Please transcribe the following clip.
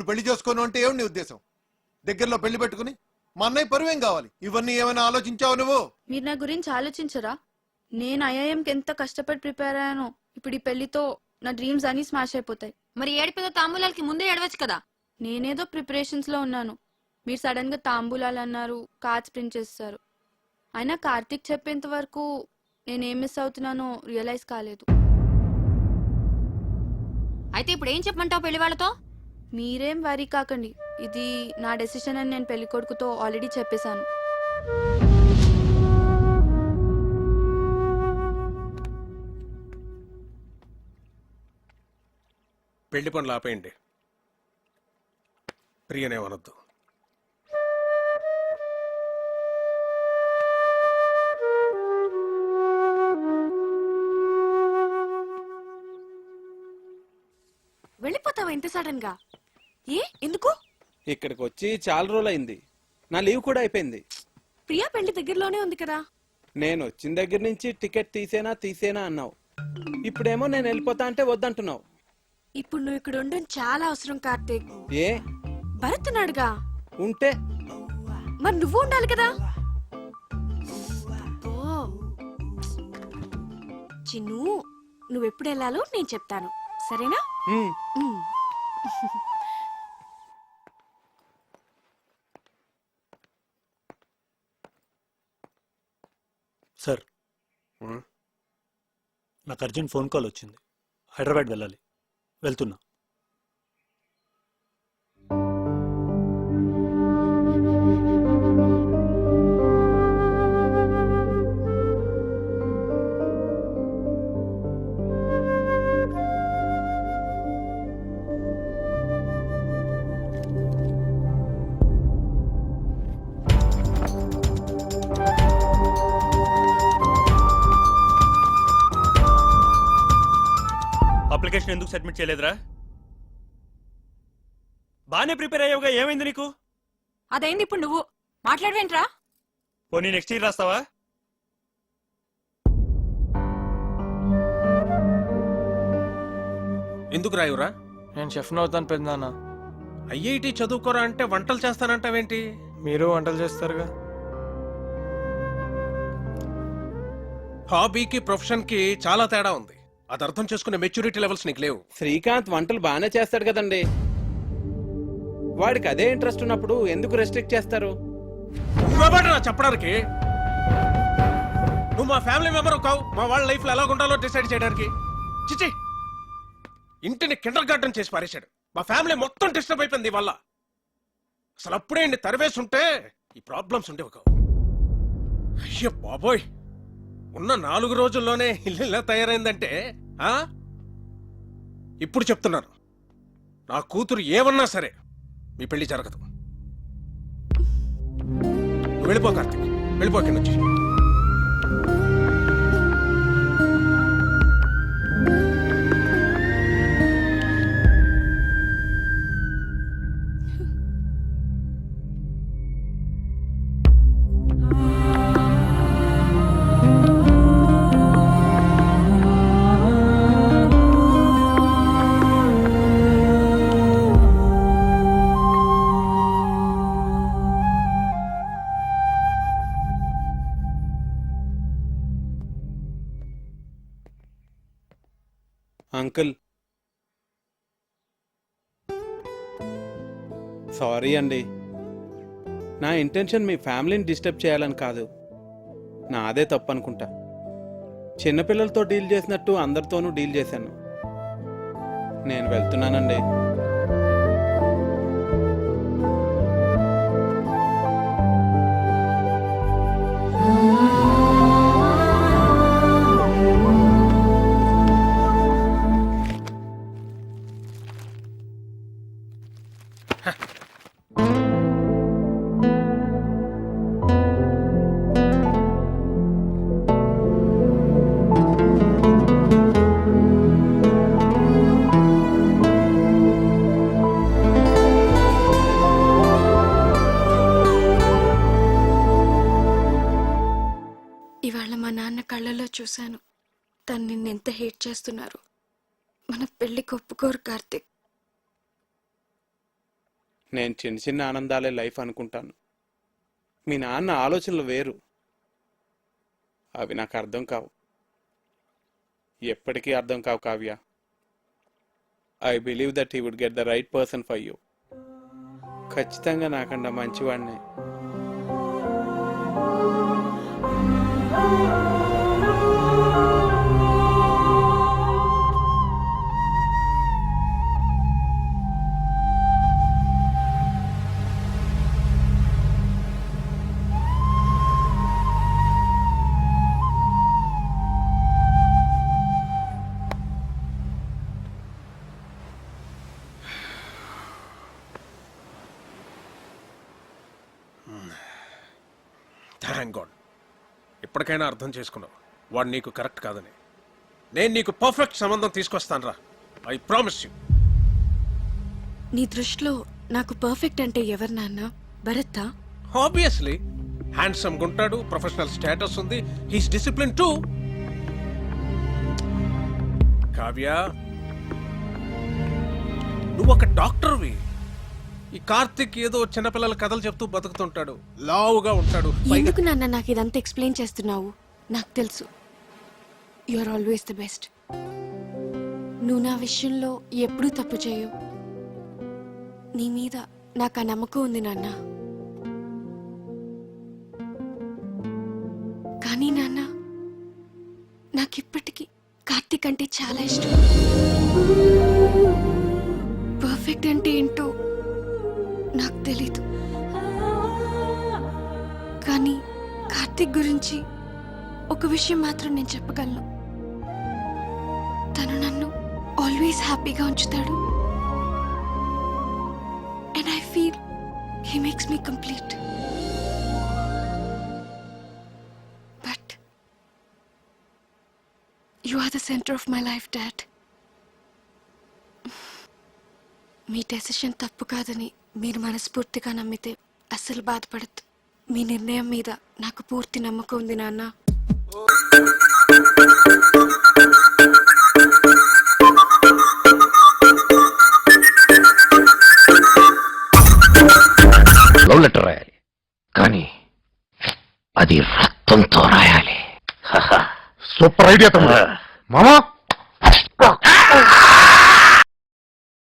పెళ్లి చేసుకోను అంటే ఏమి నీ ఉద్దేశం? దగ్గరలో పెళ్లి పెట్టుకుని మా అన్నయ్య పరువేం కావాలి? ఇవన్నీ ఏమైనా ఆలోచించావు నువ్వు? మీరు నా గురించి ఆలోచించరా? నేను ఐఐఎంకి ఎంత కష్టపడి ప్రిపేర్ అయ్యానో. ఇప్పుడు ఈ పెళ్లితో నా డ్రీమ్స్ అన్ని స్మాష్ అయిపోతాయి. మరి ఏడిపిదో తాంబూలాలకి ముందే ఏడవచ్చు కదా. నేనేదో ప్రిపరేషన్స్ లో ఉన్నాను, మీరు సడన్ గా తాంబూలాలు అన్నారు, కార్డ్స్ ప్రింట్ చేస్తారు. అయినా కార్తీక్ చెప్పేంత వరకు నేనేం మిస్ అవుతున్నానో రియలైజ్ కాలేదు. అయితే ఇప్పుడు ఏం చెప్పమంటావు పెళ్లి వాళ్ళతో? మీరేం వరీ కాకండి, ఇది నా డెసిషన్ అని నేను పెళ్లి కొడుకుతో ఆల్రెడీ చెప్పేశాను. పెళ్లి పనులు ఆపేయండి. ప్రియనే అనొద్దు. వెళ్ళిపోతావా ఇంత సడన్ గా? ఎందుకు? ఇక్కడికి వచ్చి చాలా రోజులైంది. నా లీవ్ కూడా అయిపోయింది. ప్రియా పెళ్లి దగ్గరలోనే ఉంది కదా. నేను వచ్చిన దగ్గర నుంచి టికెట్ తీసేనా అన్నావు. ఇప్పుడేమో నేను వెళ్ళిపోతా అంటే వద్దంటున్నావు. ఇప్పుడు నువ్వు ఇక్కడ ఉండడం చాలా అవసరం కార్తీక్. ఏ? భరత్ ఉన్నాడుగా. ఉంటే మరి నువ్వు ఉండాలి కదా. చిన్ను, నువ్వెప్పుడు వెళ్ళాలో నేను చెప్తాను, సరేనా? సార్, నాకు అర్జెంట్ ఫోన్ కాల్ వచ్చింది. హైదరాబాద్ వెళ్ళాలి, వెళ్తున్నా. అప్లికేషన్ ఎందుకు సబ్మిట్ చేయలేదురా? బానే ప్రిపేర్ అయ్యావుగా, ఏమైంది నీకు? అదైంది, ఇప్పుడు నువ్వు మాట్లాడవేంట్రా? పోనీ నెక్స్ట్ ఇయర్ రాస్తావా? ఎందుకు రాయురా? నేను షెఫ్ని అవుతాను పెద్దనాన్న. ఐఐటి చదువుకోరా అంటే వంటలు చేస్తానంటావేంటి? మీరు వంటలు చేస్తారుగా. హాబీకి ప్రొఫెషన్ కి చాలా తేడా ఉంది. అది అర్థం చేసుకునే మెచ్యూరిటీ లెవెల్స్ నీకు లేవు. శ్రీకాంత్ వంటలు బాగానే చేస్తాడు కదండి. వాడికి అదే ఇంట్రెస్ట్ ఉన్నప్పుడు ఎందుకు రెస్ట్రిక్ట్ చేస్తారు? నువ్వెవడ్రా చెప్పడానికి? నువ్వు మా ఫ్యామిలీ మెంబర్ కావు, మా వాళ్ళ లైఫ్ లో ఎలా ఉండాలో డిసైడ్ చేయడానికి. చిచి, ఇంటిని కిండర్ గార్డెన్ చేసి పారేశాడు. మా ఫ్యామిలీ మొత్తం డిస్టర్బ్ అయిపోయింది వల్ల. అసలు అప్పుడే ఇంటి తరివేసి ఉంటే ఈ ప్రాబ్లమ్స్ ఉండేవి కావు. అయ్యో బాబోయ్, ఉన్న 4 రోజుల్లోనే ఇల్లు ఇలా తయారైందంటే ఇప్పుడు చెప్తున్నాను, నా కూతురు ఏమన్నా సరే మీ పెళ్లి జరగదు. వెళ్ళిపో కార్తీక్, వెళ్ళిపో ఇక్కడి నుంచి. అంకుల్, సారీ అండి. నా ఇంటెన్షన్ మీ ఫ్యామిలీని డిస్టర్బ్ చేయాలని కాదు. నాదే తప్పు అనుకుంటా. చిన్నపిల్లలతో డీల్ చేసినట్టు అందరితోనూ డీల్ చేశాను. నేను వెళ్తున్నానండి. ఇవాళ మా నాన్న కళ్ళలో చూశాను, తను నిన్నెంత హేట్ చేస్తున్నారు. మన పెళ్లికి ఒప్పుకోరు కార్తిక్. నేను చిన్న చిన్న ఆనందాలే లైఫ్ అనుకుంటాను. మీ నాన్న ఆలోచనలు వేరు, అవి నాకు అర్థం కావు, ఎప్పటికీ అర్థం కావు Kavya. I believe that he would get the right person for you. ఖచ్చితంగా నాకన్నా మంచివాడినే. థ్యాంక్ గాడ్, ఇప్పటికైనా అర్థం చేసుకున్నావు వాడు నీకు కరెక్ట్ కాదని. నేను నీకు పర్ఫెక్ట్ సంబంధం తీసుకొస్తాను రా, ఐ ప్రామిస్ యూ. నీ దృష్టిలో నాకు పర్ఫెక్ట్ అంటే ఎవరు నాన్న? భరత్తా? ఆబ్వియస్లీ హ్యాండ్సమ్ గుంటాడు, ప్రొఫెషనల్ స్టేటస్ ఉంది, హీస్ డిసిప్లిన్ టూ. కావ్య, నువ్వు ఒక డాక్టర్వి. ఈ కార్తిక్ ఏదో చిన్నపిల్లల కథలు చెప్తూ బతుకుతుంటాడు, లావుగా ఉంటాడు. ఎందుకు నాన్న నాకు ఇదంతా ఎక్స్ప్లెయిన్ చేస్తున్నావు? నాకు తెలుసు you are always the best. నువ్వు నా విషయంలో ఎప్పుడూ తప్పు చేయవు. నీ మీద నాకు ఆ నమ్మకం ఉంది నాన్న. కానీ నాన్న, నాకిప్పటికీ కార్తిక్ అంటే చాలా ఇష్టం. పర్ఫెక్ట్ అంటే ఏంటో నాకు తెలీదు, కానీ కార్తిక్ గురించి ఒక విషయం మాత్రం నేను చెప్పగలను. తను నన్ను ఆల్వేస్ హ్యాపీగా ఉంచుతాడు. And I feel he makes me complete. But you are the centre of my life, dad. మీ డెసిషన్ తప్పు కాదని మీరు మనస్ఫూర్తిగా నమ్మితే అస్సలు బాధపడద్దు. మీ నిర్ణయం మీద నాకు పూర్తి నమ్మకం ఉంది నాన్న. లవ్ లెటర్ రాయాలి, కానీ అది రక్తంతో రాయాలి. సూపర్ ఐడియా తమ్ముడు. మామా